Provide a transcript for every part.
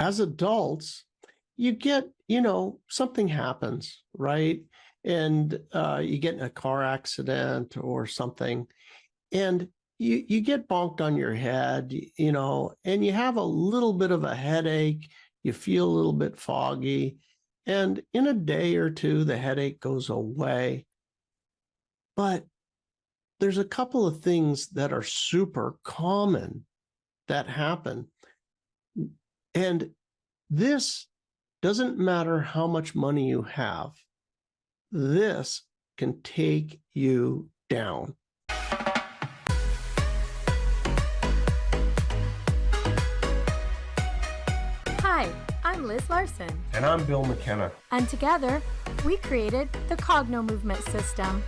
as adults, you get, something happens, right? And you get in a car accident or something, and you get bonked on your head, and you have a little bit of a headache. You feel a little bit foggy. And in a day or two, the headache goes away. But there's a couple of things that are super common that happen. And this doesn't matter how much money you have. This can take you down. Hi, I'm Liz Larson. And I'm Bill McKenna. And together, we created the Cognomovement system.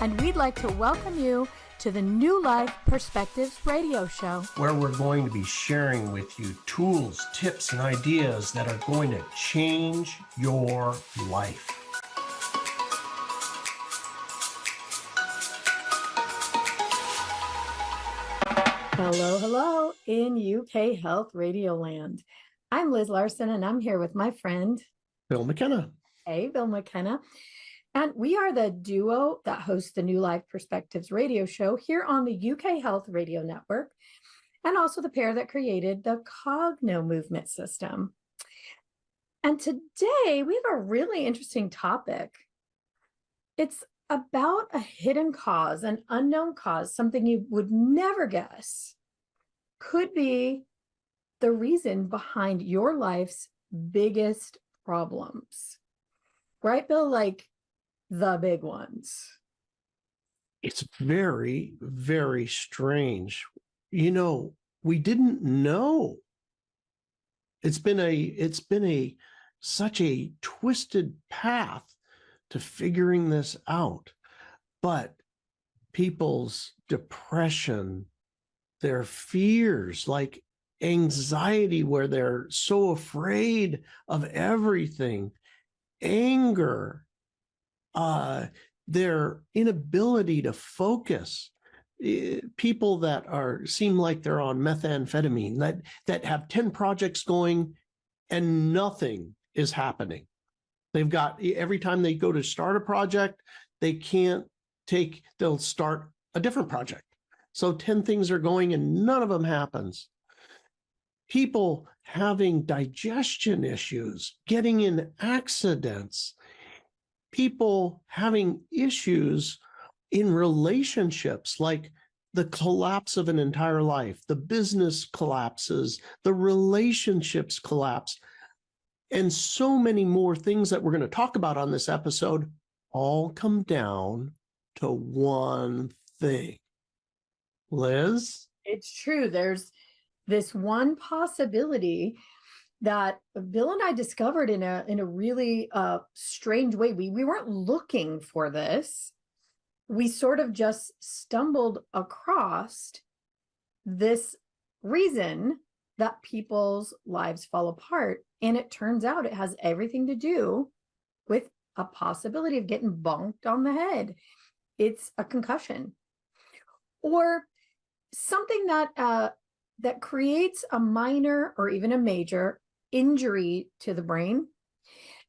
And we'd like to welcome you to the New Life Perspectives radio show, where we're going to be sharing with you tools, tips, and ideas that are going to change your life. Hello in UK Health Radio Land. I'm Liz Larson, and I'm here with my friend, Bill McKenna. Hey, Bill McKenna. And we are the duo that hosts the New Life Perspectives radio show here on the UK Health Radio Network, and also the pair that created the Cognomovement system. And today we have a really interesting topic. It's about a hidden cause, an unknown cause, something you would never guess could be the reason behind your life's biggest problems. Right, Bill? Like the big ones. It's very, very strange. We didn't know. It's been such a twisted path to figuring this out. But people's depression, their fears, like anxiety, where they're so afraid of everything, anger, their inability to focus, people that seem like they're on methamphetamine, that have 10 projects going and nothing is happening. Every time they go to start a project, they'll start a different project. So 10 things are going and none of them happens. People having digestion issues, getting in accidents, people having issues in relationships, like the collapse of an entire life, the business collapses, the relationships collapse, and so many more things that we're going to talk about on this episode all come down to one thing. Liz? It's true. There's this one possibility that Bill and I discovered in a really strange way. We weren't looking for this. We sort of just stumbled across this reason that people's lives fall apart. And it turns out it has everything to do with a possibility of getting bonked on the head. It's a concussion or something that creates a minor or even a major injury to the brain.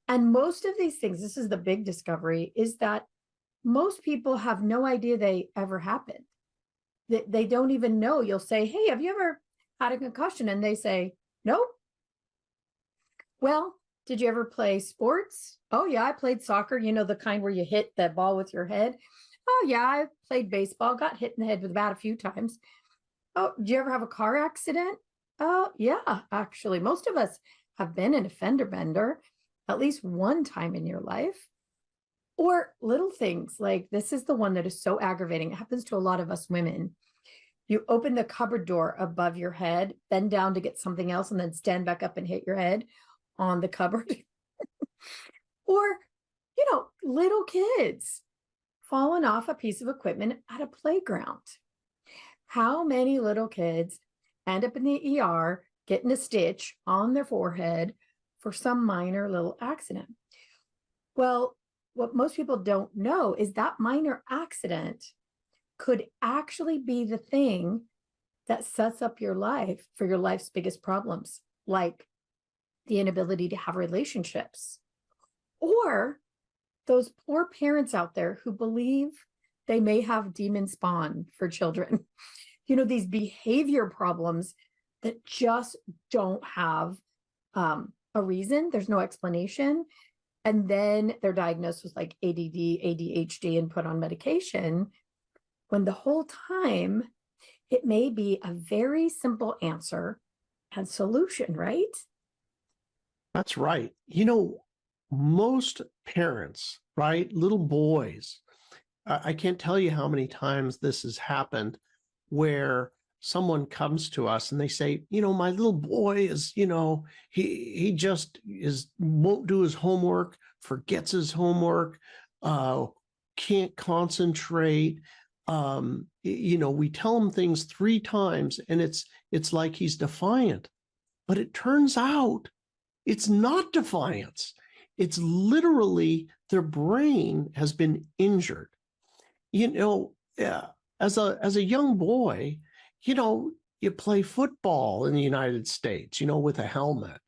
And most of these things, this is the big discovery, is that most people have no idea they ever happened. They don't even know. You'll say, hey, have you ever had a concussion? And they say, nope. Well, did you ever play sports? Oh, yeah, I played soccer, the kind where you hit the ball with your head. Oh, yeah, I played baseball, got hit in the head with a bat a few times. Oh, did you ever have a car accident? Oh, yeah, actually, most of us have been in a fender bender at least one time in your life. Or little things like, this is the one that is so aggravating. It happens to a lot of us women. You open the cupboard door above your head, bend down to get something else, and then stand back up and hit your head on the cupboard. Or, little kids falling off a piece of equipment at a playground. How many little kids end up in the ER getting a stitch on their forehead for some minor little accident? Well, what most people don't know is that minor accident could actually be the thing that sets up your life for your life's biggest problems, like the inability to have relationships, or those poor parents out there who believe they may have demon spawn for children. These behavior problems that just don't have a reason. There's no explanation. And then they're diagnosed with like ADD, ADHD, and put on medication, when the whole time it may be a very simple answer and solution, right? That's right. Most parents, right? Little boys, I can't tell you how many times this has happened where someone comes to us and they say, my little boy is, he just won't do his homework, forgets his homework, can't concentrate. We tell him things 3 times and it's like he's defiant. But it turns out it's not defiance. It's literally their brain has been injured. As a young boy, you play football in the United States, with a helmet,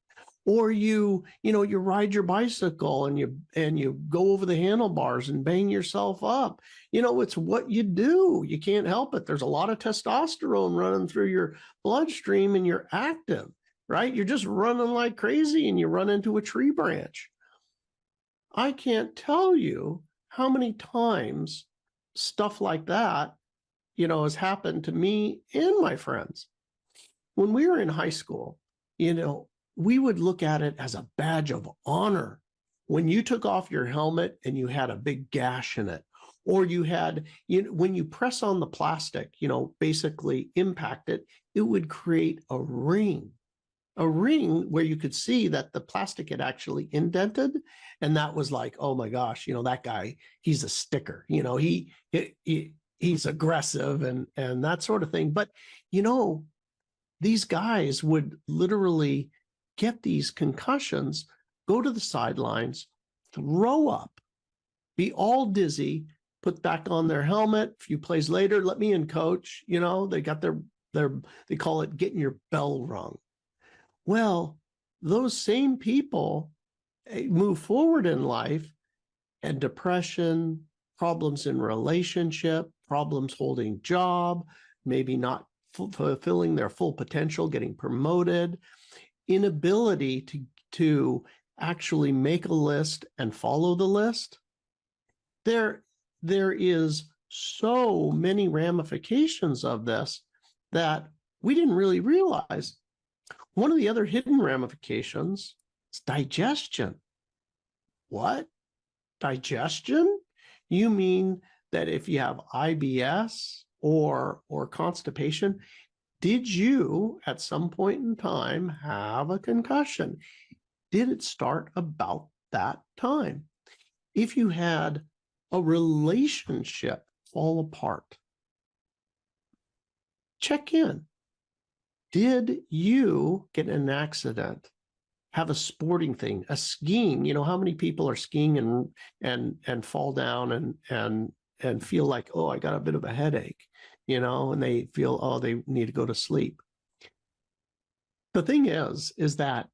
or you ride your bicycle and you go over the handlebars and bang yourself up. It's what you do. You can't help it. There's a lot of testosterone running through your bloodstream and you're active, right? You're just running like crazy and you run into a tree branch. I can't tell you how many times stuff like that, has happened to me and my friends. When we were in high school, we would look at it as a badge of honor when you took off your helmet and you had a big gash in it, or you had, when you press on the plastic, basically impact it, it would create a ring where you could see that the plastic had actually indented. And that was like, oh my gosh, that guy, he's a sticker, he's aggressive and that sort of thing. But, these guys would literally get these concussions, go to the sidelines, throw up, be all dizzy, put back on their helmet. A few plays later, let me in, coach. They got their they call it getting your bell rung. Well, those same people move forward in life, and depression, problems in relationship, problems holding job, maybe not fulfilling their full potential, getting promoted, inability to actually make a list and follow the list. There is so many ramifications of this that we didn't really realize. One of the other hidden ramifications is digestion. What? Digestion? You mean that if you have IBS or constipation, did you at some point in time have a concussion? Did it start about that time? If you had a relationship fall apart, check in. Did you get in an accident, have a sporting thing, a skiing? How many people are skiing and fall down and feel like, oh, I got a bit of a headache, and they feel, oh, they need to go to sleep. The thing is that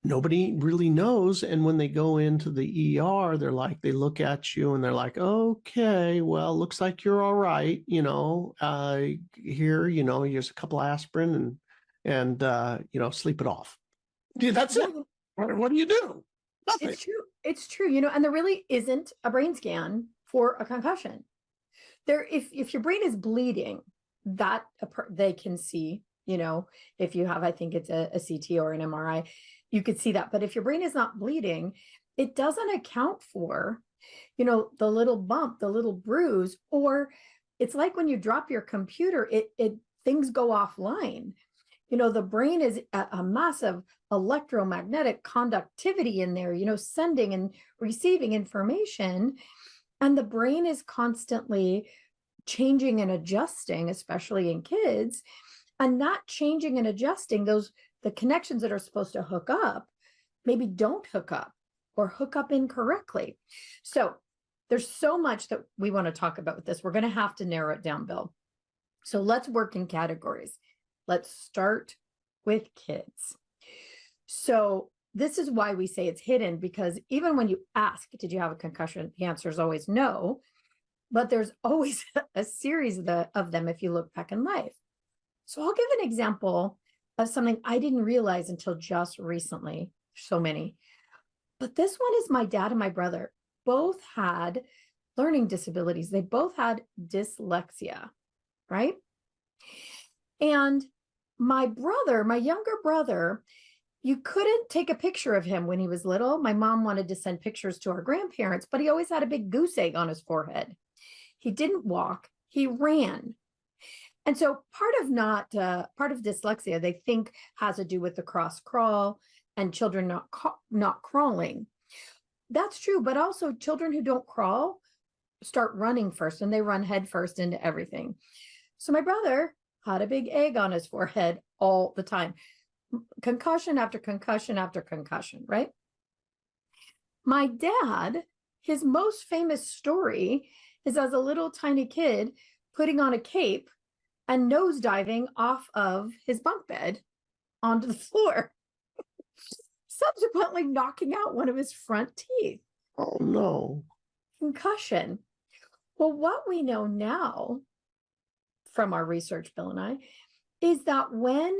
nobody really knows. And when they go into the ER, they look at you and they're like, okay, well, looks like you're all right. Here, here's a couple aspirin and sleep it off. Dude, that's it. What do you do? Nothing. It's true. And there really isn't a brain scan for a concussion. If your brain is bleeding, that they can see, if you have, I think it's a CT or an MRI, you could see that. But if your brain is not bleeding, it doesn't account for, the little bump, the little bruise, or it's like when you drop your computer, things go offline. The brain is a massive electromagnetic conductivity in there, sending and receiving information. And the brain is constantly changing and adjusting, especially in kids, and not changing and adjusting the connections that are supposed to hook up, maybe don't hook up or hook up incorrectly. So there's so much that we want to talk about with this. We're going to have to narrow it down, Bill. So let's work in categories. Let's start with kids. So this is why we say it's hidden, because even when you ask, did you have a concussion? The answer is always no, but there's always a series of them if you look back in life. So I'll give an example of something I didn't realize until just recently. So many. But this one is my dad and my brother both had learning disabilities. They both had dyslexia, right? And my brother, my younger brother, you couldn't take a picture of him when he was little. My mom wanted to send pictures to our grandparents, but he always had a big goose egg on his forehead. He didn't walk, he ran. And so part of dyslexia, they think has to do with the cross crawl and children not crawling. That's true, but also children who don't crawl start running first, and they run head first into everything. So my brother had a big egg on his forehead all the time. Concussion after concussion after concussion, right? My dad, his most famous story is as a little tiny kid putting on a cape and nose diving off of his bunk bed onto the floor, subsequently knocking out one of his front teeth. Oh, no. Concussion. Well, what we know now from our research, Bill and I, is that when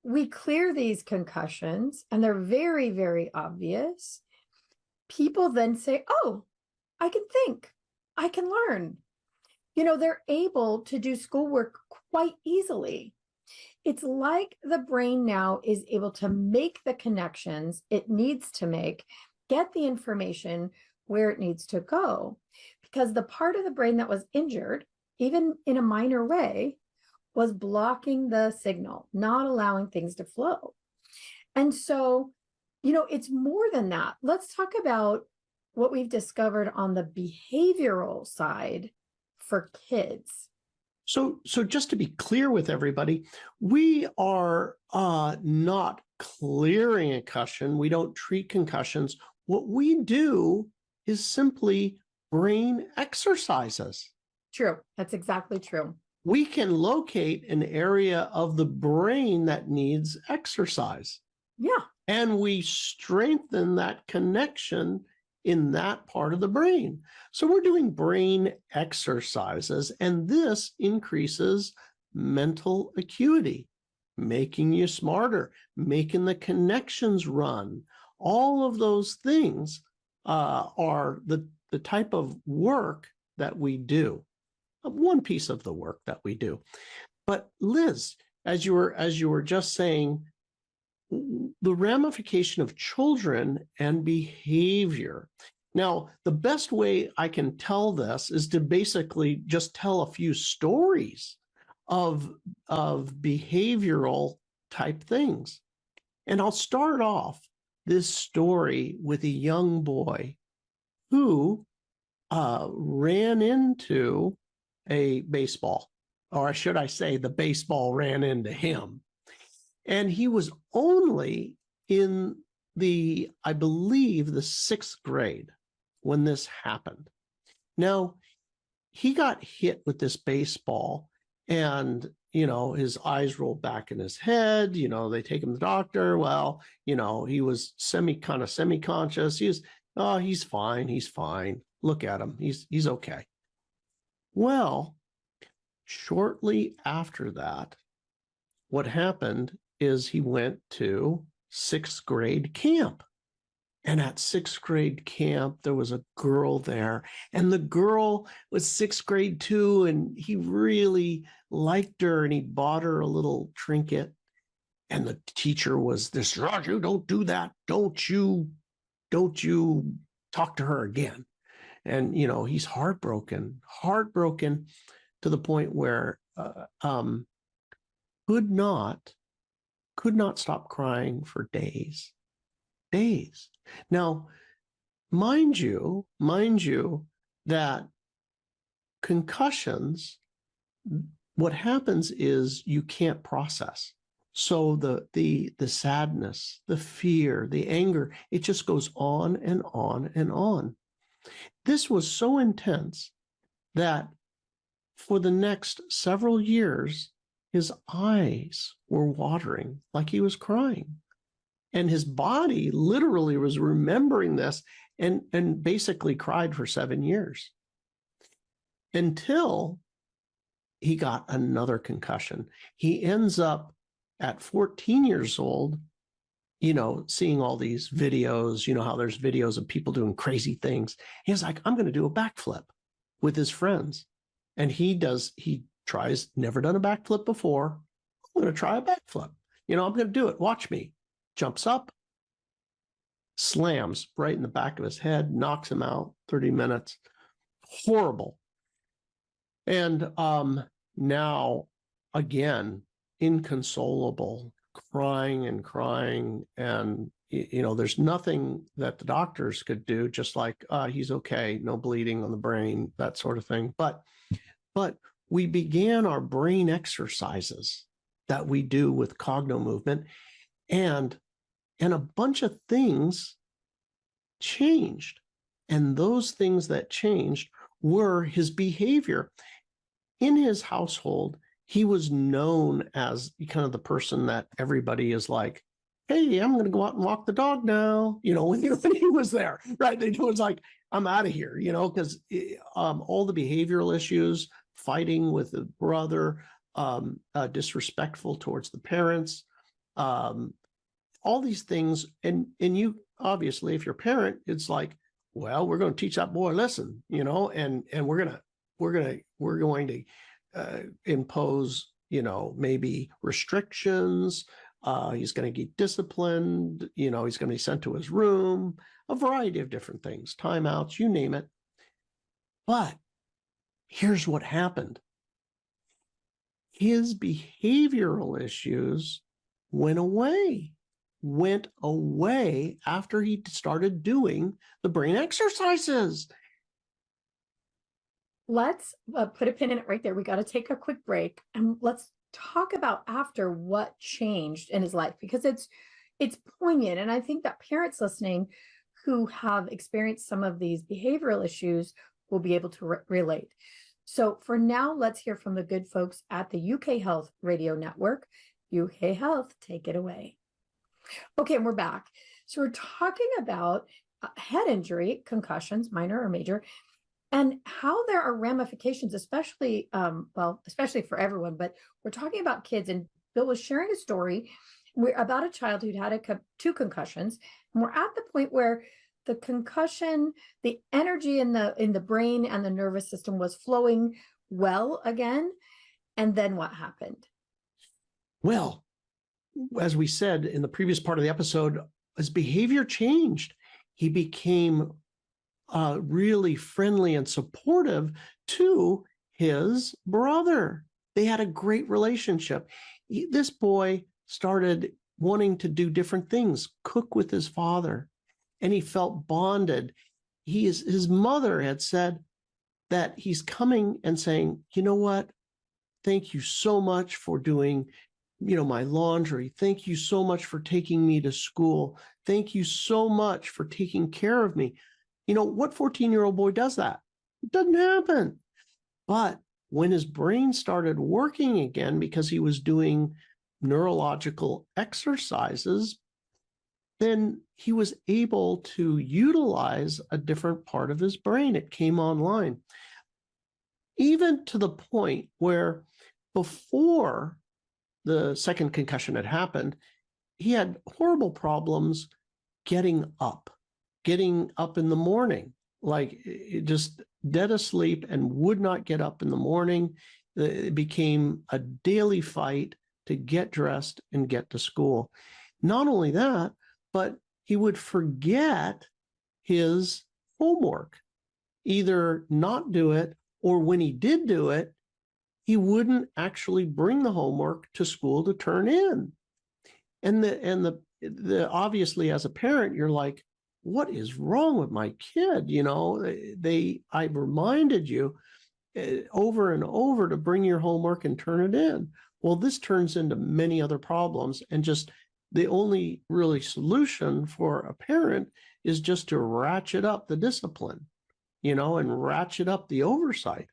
we clear these concussions and they're very, very obvious, people then say, oh, I can think, I can learn. You know, they're able to do schoolwork quite easily. It's like the brain now is able to make the connections it needs to make, get the information where it needs to go, because the part of the brain that was injured, even in a minor way, was blocking the signal, not allowing things to flow. And so, you know, it's more than that. Let's talk about what we've discovered on the behavioral side for kids. So just to be clear with everybody, we are not clearing a concussion. We don't treat concussions. What we do is simply brain exercises. True. That's exactly true. We can locate an area of the brain that needs exercise. Yeah. And we strengthen that connection in that part of the brain. So we're doing brain exercises, and this increases mental acuity, making you smarter, making the connections run. All of those things are the type of work that we do. One piece of the work that we do. But Liz, as you were just saying, the ramification of children and behavior. Now, the best way I can tell this is to basically just tell a few stories of behavioral type things. And I'll start off this story with a young boy who ran into a baseball, or should I say the baseball ran into him. And he was only in I believe, the 6th grade when this happened. Now, he got hit with this baseball and, you know, his eyes rolled back in his head. You know, they take him to the doctor. Well, you know, he was semi-conscious. He's fine. He's fine. Look at him. He's okay. Well, shortly after that, what happened is he went to 6th grade camp. And at 6th grade camp, there was a girl there. And the girl was 6th grade too. And he really liked her and he bought her a little trinket. And the teacher was this, Roger, don't do that. Don't you talk to her again. And, you know, he's heartbroken to the point where could not stop crying for days. Now, mind you that concussions, what happens is you can't process. So the sadness, the fear, the anger, it just goes on and on and on. This was so intense that for the next several years, his eyes were watering like he was crying. And his body literally was remembering this and basically cried for 7 years until he got another concussion. He ends up at 14 years old, seeing all these videos, how there's videos of people doing crazy things. He's like, I'm going to do a backflip with his friends. And he tries, never done a backflip before. I'm going to try a backflip. I'm going to do it. Watch me. Jumps up, slams right in the back of his head, knocks him out, 30 minutes. Horrible. And now, again, inconsolable, crying and crying. And, there's nothing that the doctors could do, just like, he's okay, no bleeding on the brain, that sort of thing. But we began our brain exercises that we do with Cognomovement, and a bunch of things changed. And those things that changed were his behavior. In his household, he was known as kind of the person that everybody is like, hey, I'm going to go out and walk the dog now. When he was there, right? It was like, I'm out of here, because all the behavioral issues, fighting with the brother, disrespectful towards the parents, all these things. And you, obviously, if you're a parent, it's like, well, we're going to teach that boy a lesson, and we're going to impose, maybe restrictions. He's going to get disciplined. He's going to be sent to his room, a variety of different things, timeouts, you name it. But here's what happened. His behavioral issues went away after he started doing the brain exercises. Let's put a pin in it right there. We got to take a quick break, and let's talk about after what changed in his life, because it's poignant. And I think that parents listening who have experienced some of these behavioral issues will be able to relate. So for now, let's hear from the good folks at the UK Health Radio Network. UK Health, take it away. Okay, and we're back. So we're talking about head injury, concussions, minor or major, and how there are ramifications, especially for everyone, but we're talking about kids. And Bill was sharing a story about a child who'd had 2 concussions. And we're at the point where the concussion, the energy in the brain and the nervous system was flowing well again. And then what happened? Well, as we said in the previous part of the episode, his behavior changed. He became really friendly and supportive to his brother. They had a great relationship. This boy started wanting to do different things, cook with his father, and he felt bonded. His mother had said that he's coming and saying, you know what? Thank you so much for doing, my laundry. Thank you so much for taking me to school. Thank you so much for taking care of me. What 14-year-old boy does that? It doesn't happen. But when his brain started working again, because he was doing neurological exercises, then he was able to utilize a different part of his brain. It came online. Even to the point where before the second concussion had happened, he had horrible problems getting up in the morning, like just dead asleep and would not get up in the morning. It became a daily fight to get dressed and get to school. Not only that, but he would forget his homework, either not do it, or when he did do it, he wouldn't actually bring the homework to school to turn in. And the obviously, as a parent, you're like, what is wrong with my kid? I've reminded you over and over to bring your homework and turn it in. Well, this turns into many other problems. And just the only really solution for a parent is just to ratchet up the discipline, and ratchet up the oversight.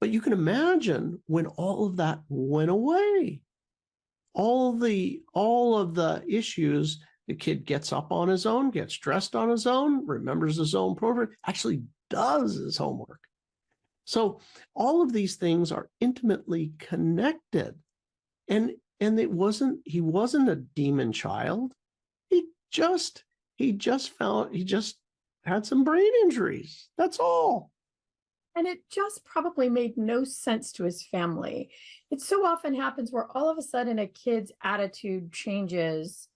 But you can imagine when all of that went away, all of the issues The kid gets up on his own, gets dressed on his own, remembers his own program, actually does his homework. So all of these things are intimately connected. And he wasn't a demon child. He just had some brain injuries. That's all. And it just probably made no sense to his family. It so often happens where all of a sudden a kid's attitude changes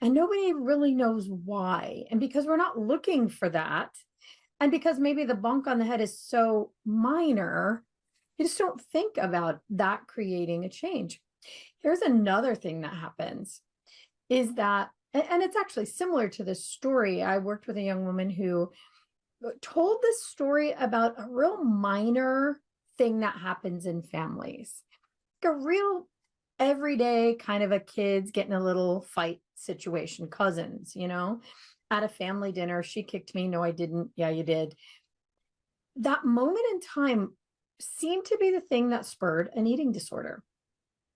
and nobody really knows why. And because we're not looking for that, and because maybe the bonk on the head is so minor, you just don't think about that creating a change. Here's another thing that happens is that, and it's actually similar to this story. I worked with a young woman who told this story about a real minor thing that happens in families, like a real everyday kind of a kids getting a little fight situation, cousins, at a family dinner. She kicked me. No, I didn't. Yeah, you did. That moment in time seemed to be the thing that spurred an eating disorder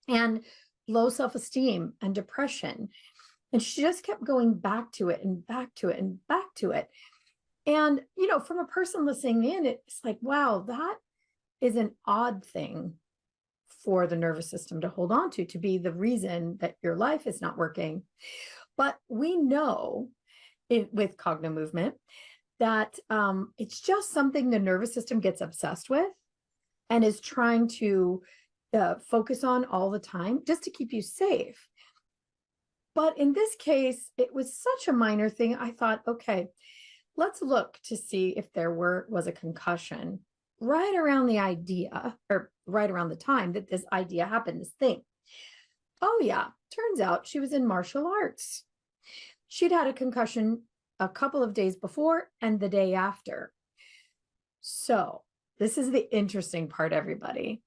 and low self-esteem and depression. And she just kept going back to it and back to it and back to it. And, from a person listening in, it's like, wow, that is an odd thing for the nervous system to hold on to be the reason that your life is not working. But we know with Cognomovement that it's just something the nervous system gets obsessed with and is trying to focus on all the time just to keep you safe. But in this case, it was such a minor thing. I thought, okay, let's look to see if there was a concussion right around the idea, or right around the time that this idea happened, this thing. Oh yeah, turns out she was in martial arts. She'd had a concussion a couple of days before and the day after. So this is the interesting part, everybody.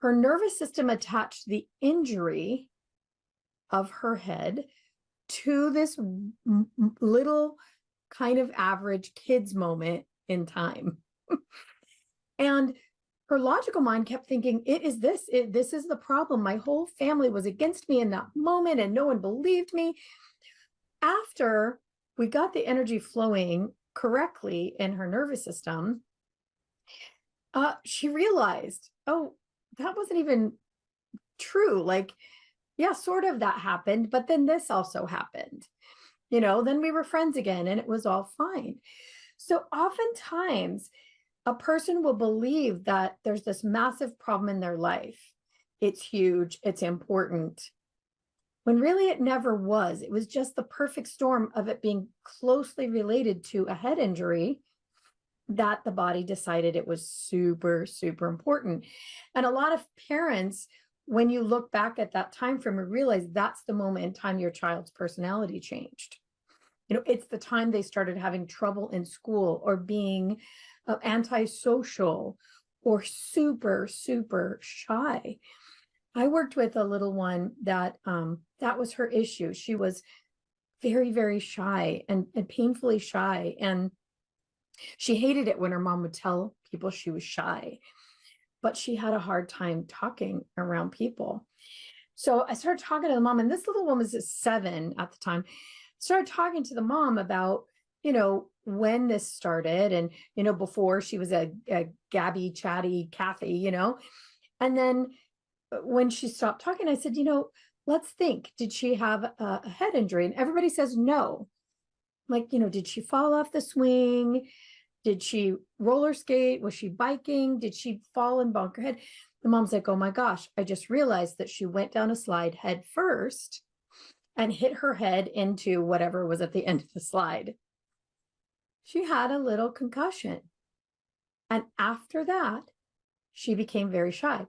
Her nervous system attached the injury of her head to this little kind of average kids moment in time. And her logical mind kept thinking, this is the problem. My whole family was against me in that moment and no one believed me. After we got the energy flowing correctly in her nervous system, she realized, oh, that wasn't even true. Like, yeah, sort of that happened, but then this also happened. Then we were friends again and it was all fine. So oftentimes a person will believe that there's this massive problem in their life. It's huge, it's important, when really it never was. It was just the perfect storm of it being closely related to a head injury that the body decided it was super, super important. And a lot of parents, when you look back at that time frame, you realize that's the moment in time your child's personality changed. It's the time they started having trouble in school or being antisocial or super, super shy. I worked with a little one that was her issue. She was very, very shy and painfully shy. And she hated it when her mom would tell people she was shy, but she had a hard time talking around people. So I started talking to the mom, and this little woman was 7 at the time. Started talking to the mom about, when this started and, before she was a gabby, chatty Kathy, and then when she stopped talking, I said, let's think, did she have a head injury? And everybody says no. Like, did she fall off the swing? Did she roller skate? Was she biking? Did she fall and bonk her head? The mom's like, oh my gosh, I just realized that she went down a slide head first and hit her head into whatever was at the end of the slide. She had a little concussion. And after that, she became very shy.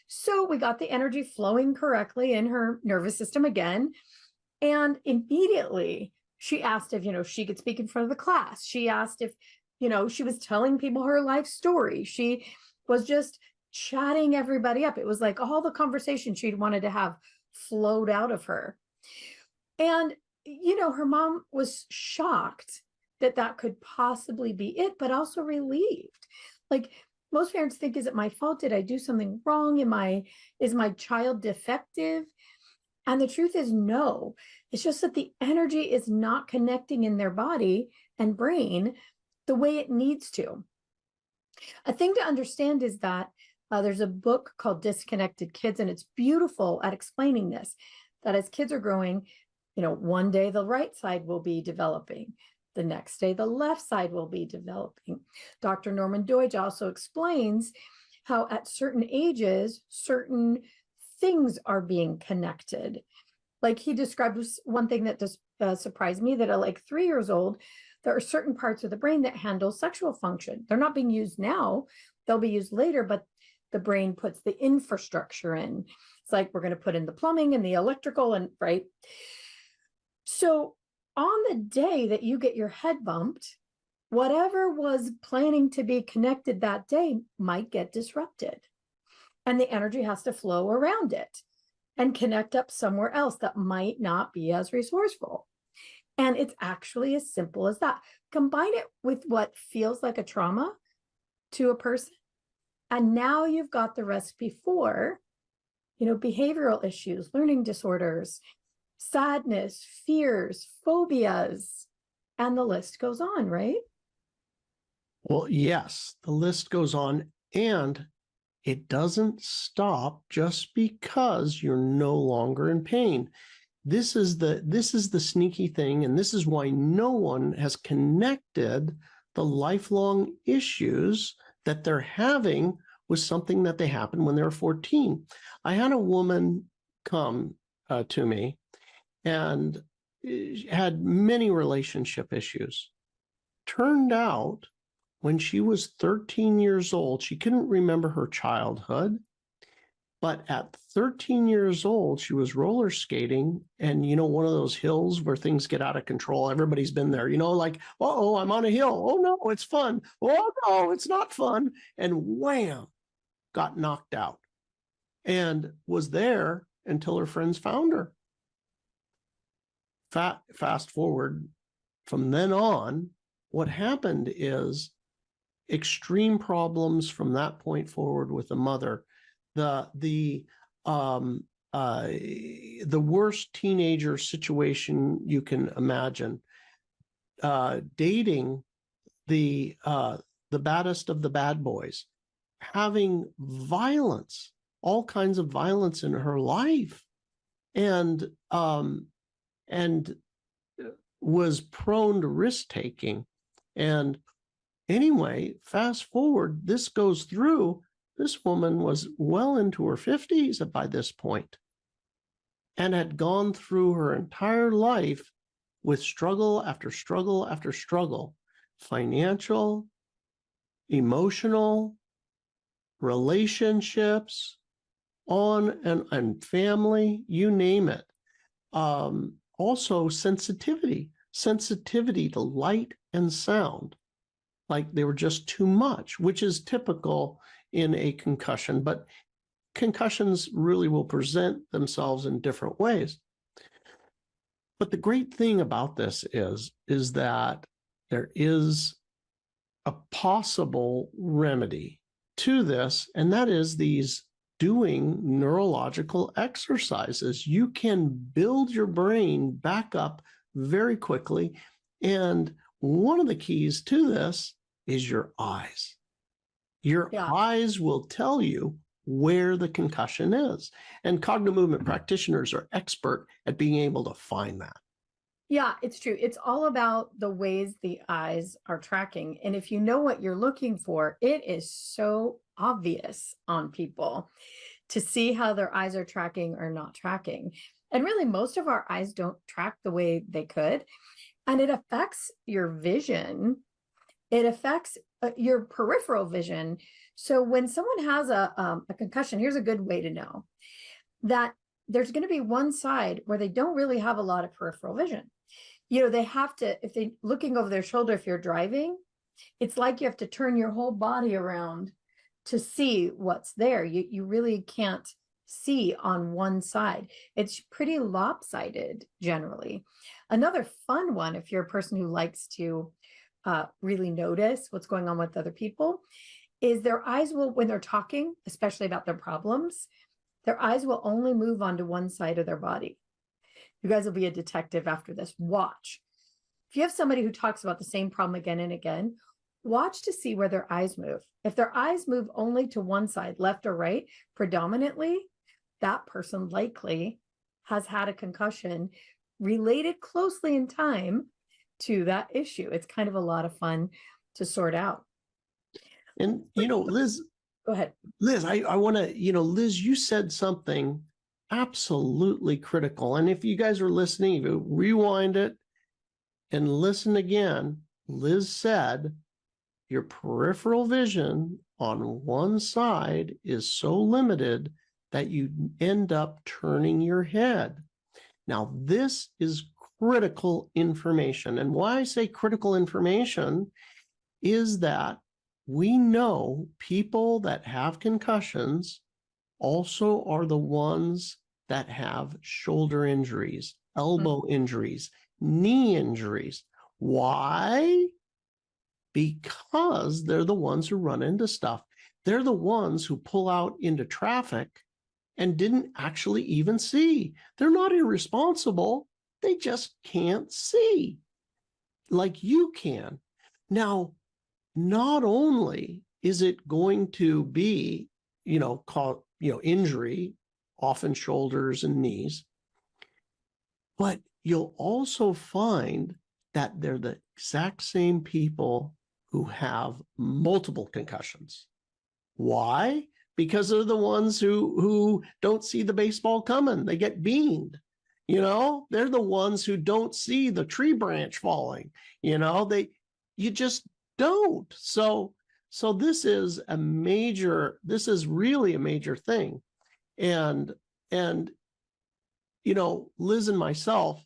So we got the energy flowing correctly in her nervous system again. And immediately she asked if, she could speak in front of the class. She asked if, she was telling people her life story. She was just chatting everybody up. It was like all the conversation she'd wanted to have flowed out of her. And, her mom was shocked that that could possibly be it, but also relieved. Like, most parents think, is it my fault? Did I do something wrong? Is my child defective? And the truth is, no, It's just that the energy is not connecting in their body and brain the way it needs to. A thing to understand is that there's a book called Disconnected Kids, and it's beautiful at explaining this, that as kids are growing, one day the right side will be developing. The next day, the left side will be developing. Dr. Norman Doidge also explains how at certain ages, certain things are being connected. Like he describes one thing that just surprised me, that at like 3 years old, there are certain parts of the brain that handle sexual function. They're not being used now. They'll be used later, but the brain puts the infrastructure in. It's like we're going to put in the plumbing and the electrical and right. So on the day that you get your head bumped, whatever was planning to be connected that day might get disrupted. And the energy has to flow around it and connect up somewhere else that might not be as resourceful. And it's actually as simple as that. Combine it with what feels like a trauma to a person, and now you've got the recipe for, behavioral issues, learning disorders, sadness, fears, phobias, and the list goes on, right? Well, yes, the list goes on, and it doesn't stop just because you're no longer in pain. This is the sneaky thing, and this is why no one has connected the lifelong issues that they're having with something that they happened when they were 14. I had a woman come to me and had many relationship issues. Turned out when she was 13 years old, she couldn't remember her childhood. But at 13 years old, she was roller skating, and one of those hills where things get out of control. Everybody's been there, like, oh, I'm on a hill. Oh no, it's fun. Oh no, it's not fun. And wham, got knocked out, and was there until her friends found her. Fast forward from then on, what happened is extreme problems from that point forward with the mother. The worst teenager situation you can imagine, dating the baddest of the bad boys, having violence, all kinds of violence in her life, and was prone to risk taking. And anyway, fast forward, this goes through. This woman was well into her 50s by this point and had gone through her entire life with struggle after struggle after struggle, financial, emotional, relationships, and family, you name it. Also sensitivity to light and sound, like they were just too much, which is typical in a concussion, but concussions really will present themselves in different ways. But the great thing about this is that there is a possible remedy to this, and that is these doing neurological exercises. You can build your brain back up very quickly, and one of the keys to this is your eyes. Your eyes will tell you where the concussion is. And Cognomovement practitioners are expert at being able to find that. Yeah, it's true. It's all about the ways the eyes are tracking. And if you know what you're looking for, it is so obvious on people to see how their eyes are tracking or not tracking. And really, most of our eyes don't track the way they could. And it affects your vision. It affects your peripheral vision. So when someone has a concussion, here's a good way to know that there's going to be one side where they don't really have a lot of peripheral vision. They have to, if they're looking over their shoulder, if you're driving, it's like you have to turn your whole body around to see what's there. You really can't see on one side. It's pretty lopsided generally. Another fun one, if you're a person who likes to really notice what's going on with other people, is their eyes will, when they're talking, especially about their problems, their eyes will only move onto one side of their body. You guys will be a detective after this. Watch. If you have somebody who talks about the same problem again and again, watch to see where their eyes move. If their eyes move only to one side, left or right, predominantly, that person likely has had a concussion related closely in time to that issue. It's kind of a lot of fun to sort out. And, Liz, Go ahead. Liz, I want to, Liz, you said something absolutely critical. And if you guys are listening, you rewind it and listen again. Liz said, your peripheral vision on one side is so limited that you end up turning your head. Now, this is critical information. And why I say critical information is that we know people that have concussions also are the ones that have shoulder injuries, elbow injuries, knee injuries. Why? Because they're the ones who run into stuff. They're the ones who pull out into traffic and didn't actually even see. They're not irresponsible. They just can't see like you can. Now, not only is it going to be, injury, often shoulders and knees, but you'll also find that they're the exact same people who have multiple concussions. Why? Because they're the ones who don't see the baseball coming. They get beamed. They're the ones who don't see the tree branch falling. You just don't. So this is really a major thing. And Liz and myself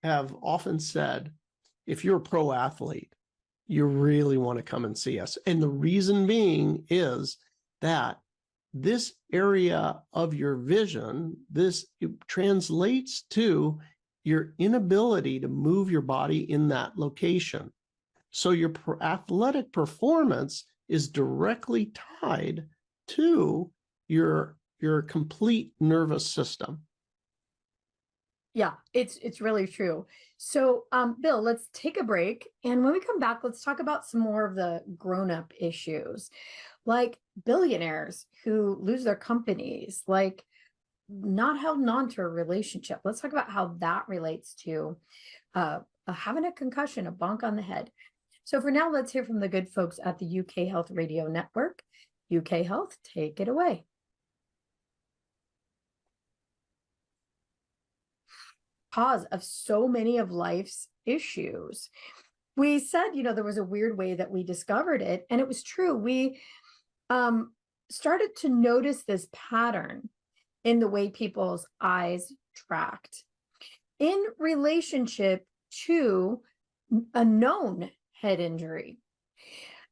have often said, if you're a pro athlete, you really want to come and see us. And the reason being is that this area of your vision, it translates to your inability to move your body in that location. So your athletic performance is directly tied to your complete nervous system. Yeah, it's really true. So, Bill, let's take a break. And when we come back, let's talk about some more of the grown-up issues, like billionaires who lose their companies, like not held on to a relationship. Let's talk about how that relates to having a concussion, a bonk on the head. So for now, let's hear from the good folks at the UK Health Radio Network. UK Health, take it away. Cause of so many of life's issues. We said, there was a weird way that we discovered it, and it was true. We started to notice this pattern in the way people's eyes tracked in relationship to a known head injury.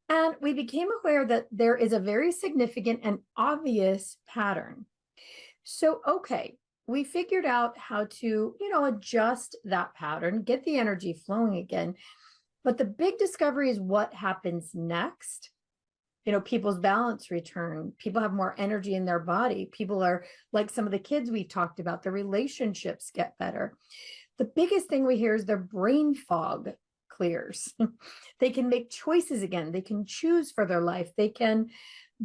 And we became aware that there is a very significant and obvious pattern. So, okay, we figured out how to, adjust that pattern, get the energy flowing again. But the big discovery is what happens next. People's balance return. People have more energy in their body. People are like some of the kids we talked about, the relationships get better. The biggest thing we hear is their brain fog clears. They can make choices again. They can choose for their life. They can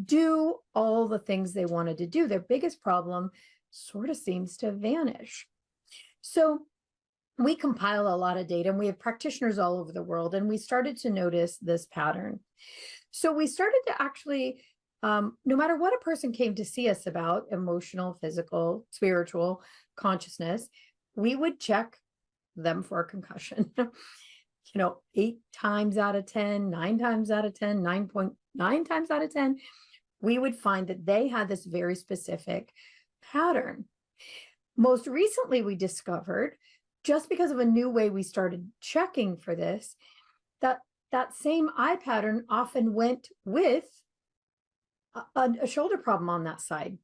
do all the things they wanted to do. Their biggest problem sort of seems to vanish. So we compile a lot of data, and we have practitioners all over the world, and we started to notice this pattern. So we started to actually, no matter what a person came to see us about, emotional, physical, spiritual, consciousness, we would check them for a concussion. 8 times out of 10, 9 times out of 10, 9.9 times out of 10, we would find that they had this very specific pattern. Most recently, we discovered, just because of a new way we started checking for this, that same eye pattern often went with a shoulder problem on that side.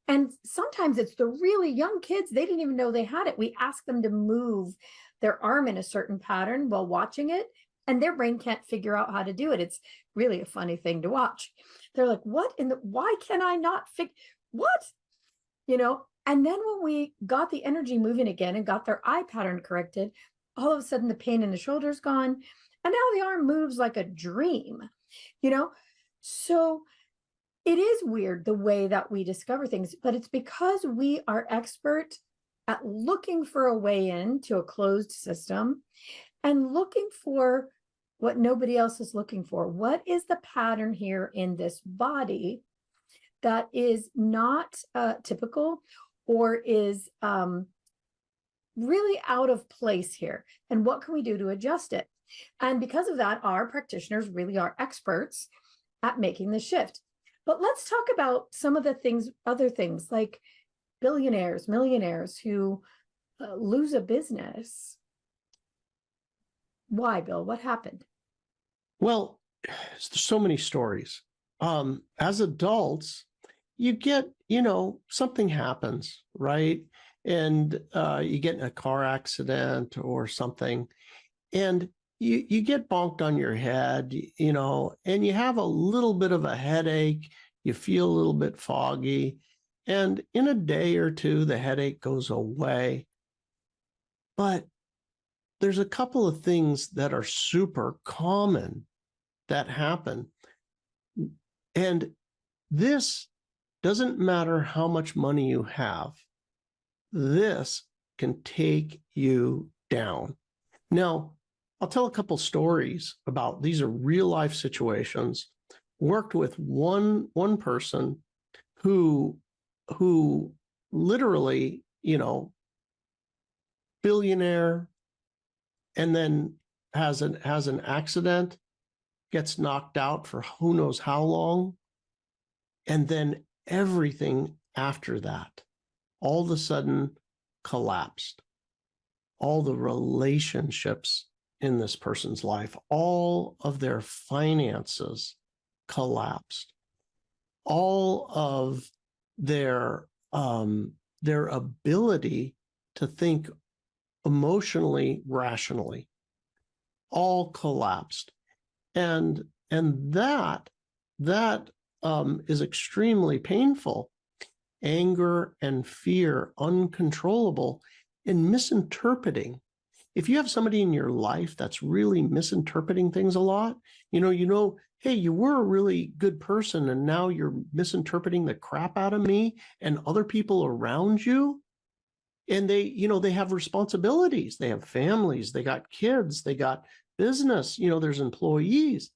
And sometimes it's the really young kids, they didn't even know they had it. We ask them to move their arm in a certain pattern while watching it, and their brain can't figure out how to do it. It's really a funny thing to watch. They're like, why can I not figure, what? And then when we got the energy moving again and got their eye pattern corrected, all of a sudden the pain in the shoulder's gone. And now the arm moves like a dream, you know? So it is weird the way that we discover things, but it's because we are expert at looking for a way into a closed system and looking for what nobody else is looking for. What is the pattern here in this body that is not typical or is really out of place here? And what can we do to adjust it? And because of that, our practitioners really are experts at making the shift. But let's talk about some of the things, other things like billionaires, millionaires who lose a business. Why, Bill? What happened? Well, there's so many stories. As adults, you get, something happens, right? And you get in a car accident or something, and you get bonked on your head, and you have a little bit of a headache, you feel a little bit foggy, and in a day or two, the headache goes away. But there's a couple of things that are super common that happen. And this doesn't matter how much money you have. This can take you down. Now, I'll tell a couple stories about these are real life situations. Worked with one person who literally, billionaire, and then has an accident, gets knocked out for who knows how long, and then everything after that all of a sudden collapsed. All the relationships in this person's life, all of their finances collapsed. All of their ability to think emotionally, rationally, all collapsed. And that is extremely painful. Anger and fear, uncontrollable, and misinterpreting. If you have somebody in your life that's really misinterpreting things a lot, hey, you were a really good person and now you're misinterpreting the crap out of me and other people around you. And they have responsibilities. They have families, they got kids, they got business, there's employees.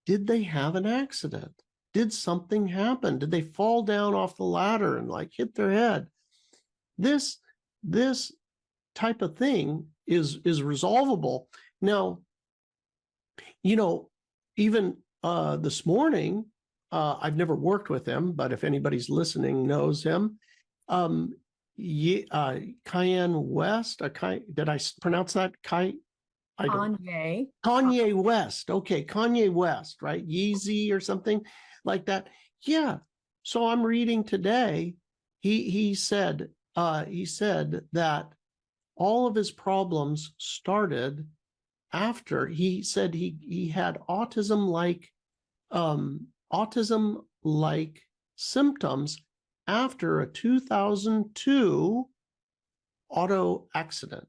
Did they have an accident? Did something happen? Did they fall down off the ladder and hit their head? This type of thing is resolvable. Now, even this morning, I've never worked with him, but if anybody's listening knows him, Cayenne West. Did I pronounce that? Kanye West. Okay, Kanye West, right? Yeezy or something like that. Yeah. So I'm reading today. He said that all of his problems started after he said he had autism-like symptoms after a 2002 auto accident,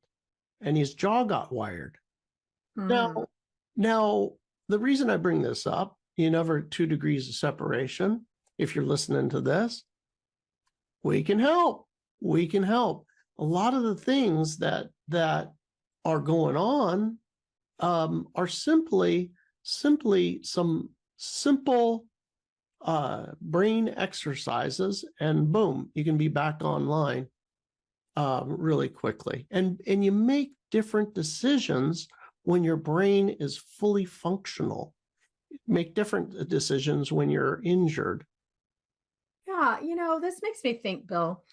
and his jaw got wired. Now, the reason I bring this up, 2 degrees of separation. If you're listening to this, we can help. We can help. A lot of the things that are going on are simply some simple brain exercises, and boom, you can be back online really quickly. And you make different decisions when your brain is fully functional. Make different decisions when you're injured. Yeah, this makes me think, Bill.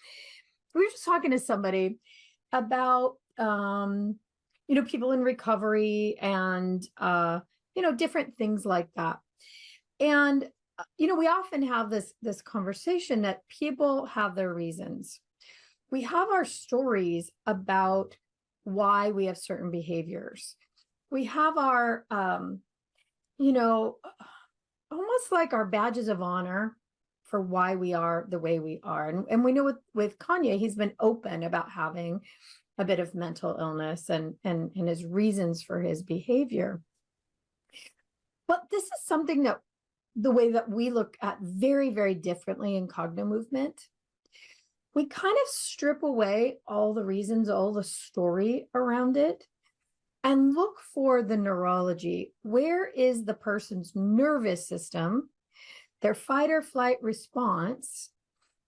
We were just talking to somebody about people in recovery and different things like that. And we often have this conversation that people have their reasons. We have our stories about why we have certain behaviors. We have our almost like our badges of honor for why we are the way we are. And we know with Kanye, he's been open about having a bit of mental illness and his reasons for his behavior. But this is something that the way that we look at very, very differently in Cognomovement. We kind of strip away all the reasons, all the story around it, and look for the neurology. Where is the person's nervous system, their fight or flight response?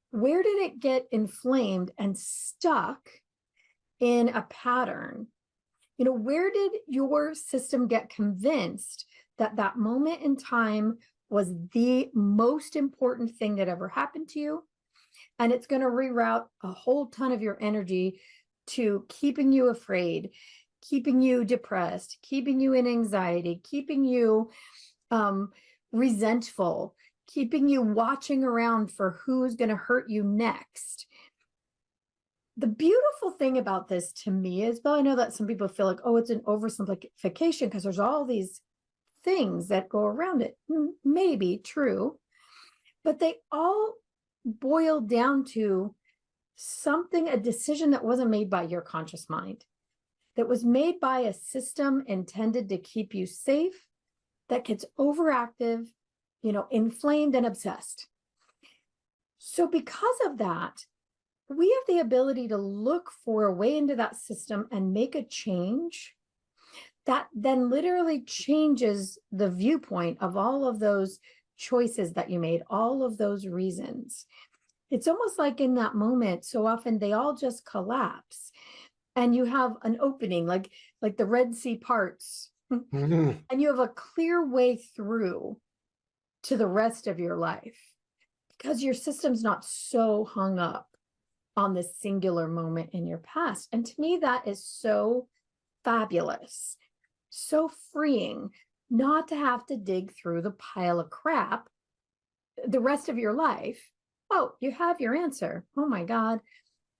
Where did it get inflamed and stuck in a pattern? You know, where did your system get convinced that that moment in time was the most important thing that ever happened to you? And it's going to reroute a whole ton of your energy to keeping you afraid, keeping you depressed, keeping you in anxiety, keeping you resentful, keeping you watching around for who's going to hurt you next. The beautiful thing about this to me is, well, I know that some people feel like, oh, it's an oversimplification because there's all these things that go around it. Maybe true, but they all boil down to something, a decision that wasn't made by your conscious mind, that was made by a system intended to keep you safe, that gets overactive, you know, inflamed and obsessed. So because of that, we have the ability to look for a way into that system and make a change that then literally changes the viewpoint of all of those choices that you made, all of those reasons. It's almost like in that moment, so often they all just collapse and you have an opening, like the Red Sea parts, and you have a clear way through to the rest of your life because your system's not so hung up on this singular moment in your past. And to me, that is so fabulous, so freeing, not to have to dig through the pile of crap the rest of your life. Oh, you have your answer. Oh my God,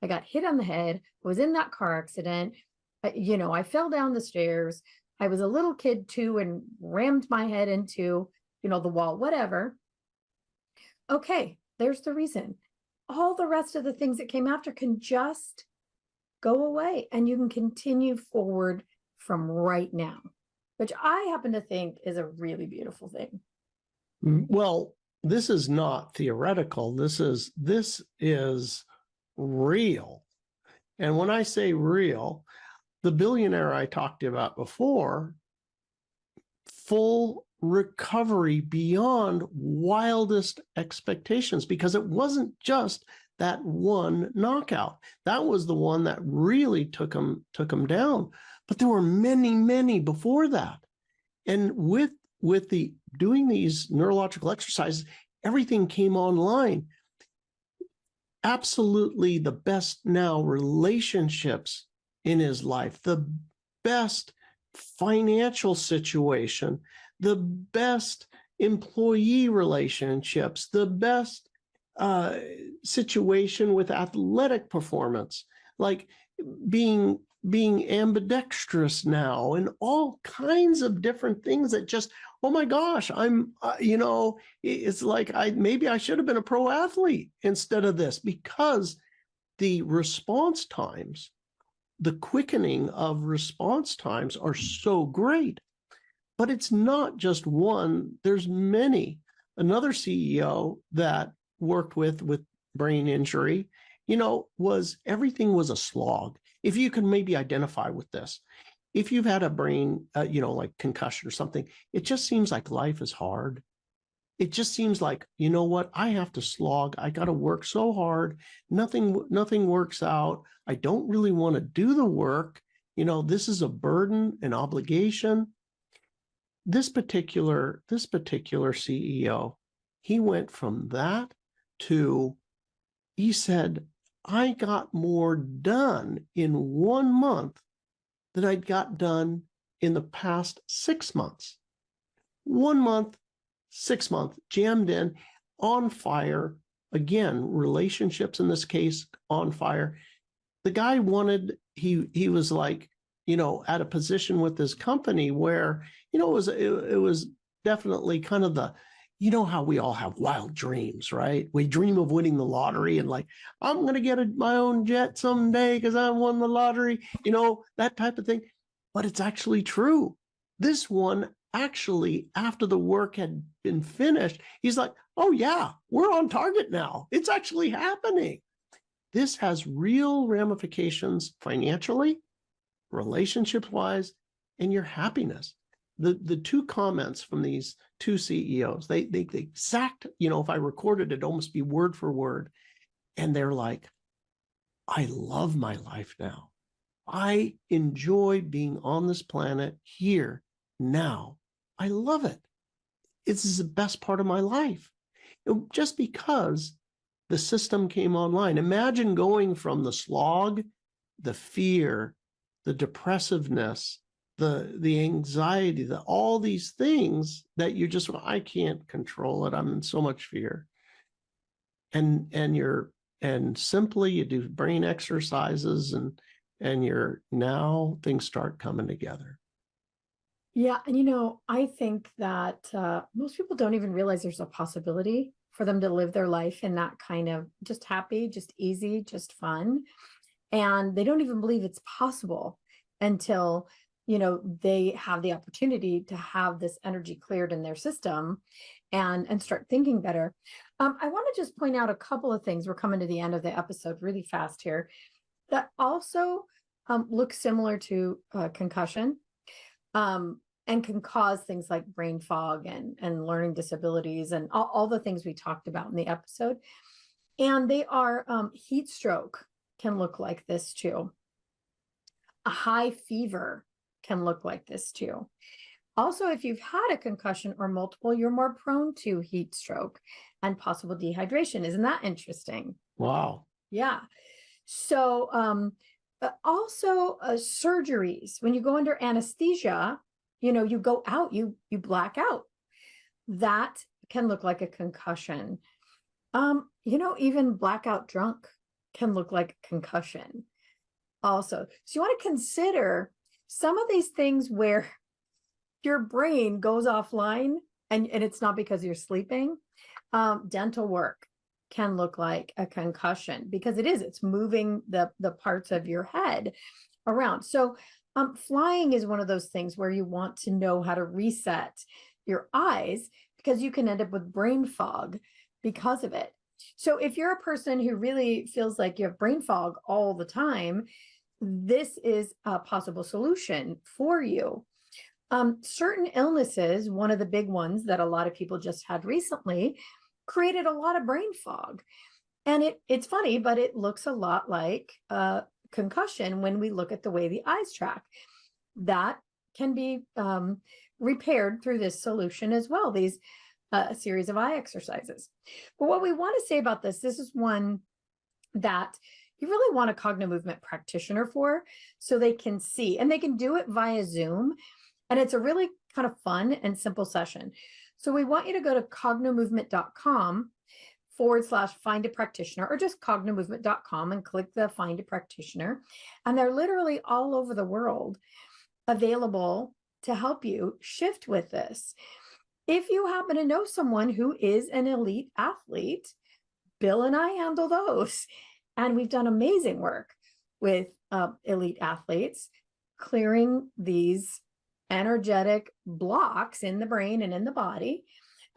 I got hit on the head, was in that car accident. You know, I fell down the stairs. I was a little kid too and rammed my head into, you know, the wall, whatever. Okay, there's the reason. All the rest of the things that came after can just go away and you can continue forward from right now, which I happen to think is a really beautiful thing. Well, this is not theoretical. This is real. And when I say real, the billionaire I talked about before, full recovery beyond wildest expectations, because it wasn't just that one knockout. That was the one that really took him down. But there were many before that. And with the doing these neurological exercises, everything came online. Absolutely the best now relationships in his life, the best financial situation, the best employee relationships, the best situation with athletic performance, like being ambidextrous now, and all kinds of different things that just, oh my gosh, I'm, you know, it's like maybe I should have been a pro athlete instead of this, because the response times, the quickening of response times are so great. But it's not just one, there's many. Another CEO that worked with brain injury, you know, everything was a slog. If you can maybe identify with this, if you've had a brain, you know, like concussion or something, it just seems like life is hard. It just seems like, you know what, I have to slog. I got to work so hard. Nothing works out. I don't really want to do the work. You know, this is a burden, an obligation. This particular CEO, he went from that to, he said, I got more done in 1 month than I'd got done in the past 6 months. 1 month, 6 months, jammed in, on fire. Again, relationships in this case, on fire. The guy he was like, you know, at a position with this company where, you know, it was definitely kind of you know how we all have wild dreams, right? We dream of winning the lottery and like, I'm going to get my own jet someday because I won the lottery, that type of thing. But it's actually true. This one actually, after the work had been finished, he's like, oh yeah, we're on target now. It's actually happening. This has real ramifications financially, relationships-wise, and your happiness. The two comments from these two CEOs, they exact, if I recorded it, almost be word for word. And they're like, I love my life now. I enjoy being on this planet here now. I love it. This is the best part of my life. Just because the system came online. Imagine going from the slog, the fear, the depressiveness, the anxiety, all these things that I can't control it. I'm in so much fear. And simply you do brain exercises and now things start coming together. Yeah. And I think that most people don't even realize there's a possibility for them to live their life in that kind of just happy, just easy, just fun. And they don't even believe it's possible until, they have the opportunity to have this energy cleared in their system and start thinking better. I want to just point out a couple of things. We're coming to the end of the episode really fast here that also look similar to concussion. And can cause things like brain fog and learning disabilities and all the things we talked about in the episode. And they are heat stroke can look like this too. A high fever can look like this too. Also, if you've had a concussion or multiple, you're more prone to heat stroke and possible dehydration. Isn't that interesting? Wow. Yeah. So also surgeries, when you go under anesthesia, you go out, you black out. That can look like a concussion. Even blackout drunk can look like a concussion also. So you want to consider some of these things where your brain goes offline and it's not because you're sleeping. Dental work can look like a concussion because it's moving the parts of your head around. So flying is one of those things where you want to know how to reset your eyes because you can end up with brain fog because of it. So if you're a person who really feels like you have brain fog all the time, this is a possible solution for you. Certain illnesses, one of the big ones that a lot of people just had recently, created a lot of brain fog. And it's funny, but it looks a lot like concussion when we look at the way the eyes track. That can be repaired through this solution as well, these a series of eye exercises. But what we want to say about this is one that you really want a Cognomovement practitioner for, so they can see, and they can do it via Zoom. And it's a really kind of fun and simple session. So we want you to go to cognomovement.com/find a practitioner, or just cognomovement.com and click the find a practitioner. And they're literally all over the world available to help you shift with this. If you happen to know someone who is an elite athlete, Bill and I handle those. And we've done amazing work with elite athletes, clearing these energetic blocks in the brain and in the body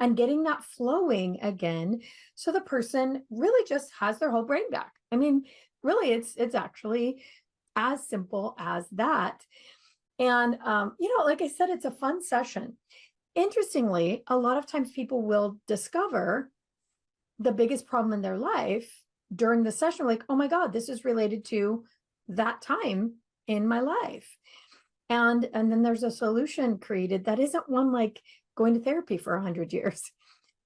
and getting that flowing again. So the person really just has their whole brain back. I mean, really, it's actually as simple as that. And, like I said, it's a fun session. Interestingly, a lot of times people will discover the biggest problem in their life during the session, like, oh my God, this is related to that time in my life. And then there's a solution created that isn't one like going to therapy for 100 years.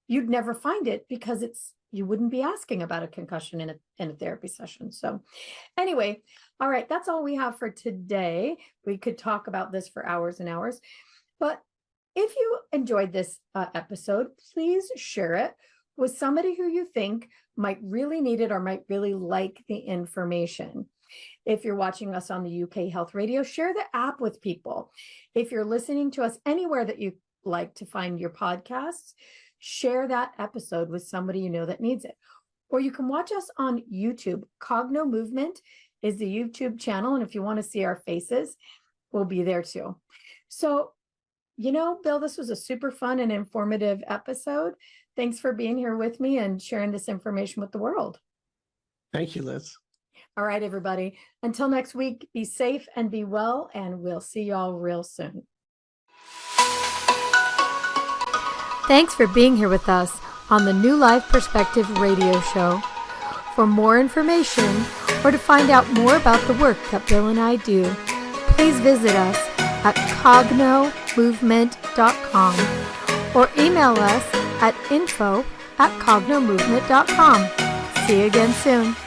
You'd never find it because you wouldn't be asking about a concussion in a therapy session. So anyway, all right, that's all we have for today. We could talk about this for hours and hours, but if you enjoyed this episode, please share it with somebody who you think might really need it or might really like the information. If you're watching us on the UK Health Radio, share the app with people. If you're listening to us anywhere that you like to find your podcasts, share that episode with somebody you know that needs it. Or you can watch us on YouTube. Cognomovement is the YouTube channel. And if you want to see our faces, we'll be there too. So, Bill, this was a super fun and informative episode. Thanks for being here with me and sharing this information with the world. Thank you, Liz. All right, everybody. Until next week, be safe and be well, and we'll see y'all real soon. Thanks for being here with us on the New Life Perspective radio show. For more information or to find out more about the work that Bill and I do, please visit us at cognomovement.com or email us at info@cognomovement.com. See you again soon.